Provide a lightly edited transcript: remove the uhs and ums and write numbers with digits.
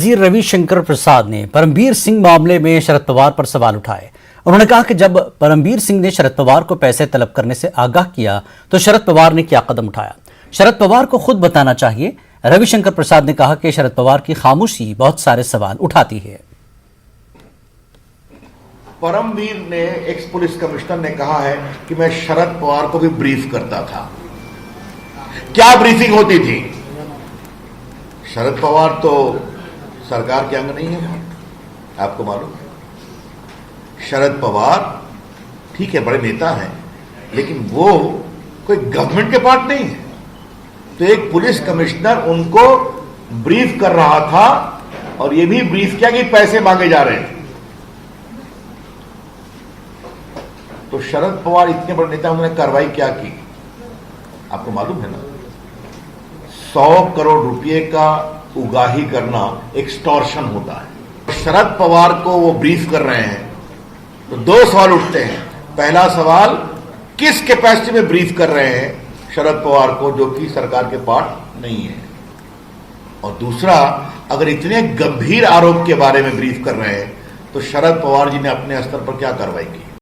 वजीर रविशंकर प्रसाद ने परमबीर सिंह मामले में शरद पवार पर सवाल उठाए। उन्होंने कहा कि जब परमबीर सिंह ने शरद पवार को पैसे तलब करने से आगाह किया तो शरद पवार ने क्या कदम उठाया, शरद पवार को खुद बताना चाहिए। रविशंकर प्रसाद ने कहा कि शरद पवार की खामोशी बहुत सारे सवाल उठाती है। परमबीर ने एक्स पुलिस कमिश्नर ने कहा है कि मैं शरद पवार को भी ब्रीफ करता था। क्या ब्रीफिंग होती थी? शरद पवार तो सरकार के अंग नहीं है, आपको मालूम है। शरद पवार ठीक है, बड़े नेता हैं, लेकिन वो कोई गवर्नमेंट के पार्ट नहीं है। तो एक पुलिस कमिश्नर उनको ब्रीफ कर रहा था और ये भी ब्रीफ किया कि पैसे मांगे जा रहे हैं। तो शरद पवार इतने बड़े नेता, उन्होंने कार्रवाई क्या की आपको मालूम है ना? 100 करोड़ रुपए का उगाही करना एक्सटॉर्शन होता है। शरद पवार को वो ब्रीफ कर रहे हैं तो दो सवाल उठते हैं। पहला सवाल, किस कैपेसिटी में ब्रीफ कर रहे हैं शरद पवार को, जो कि सरकार के पार्ट नहीं है। और दूसरा, अगर इतने गंभीर आरोप के बारे में ब्रीफ कर रहे हैं तो शरद पवार जी ने अपने स्तर पर क्या कार्रवाई की?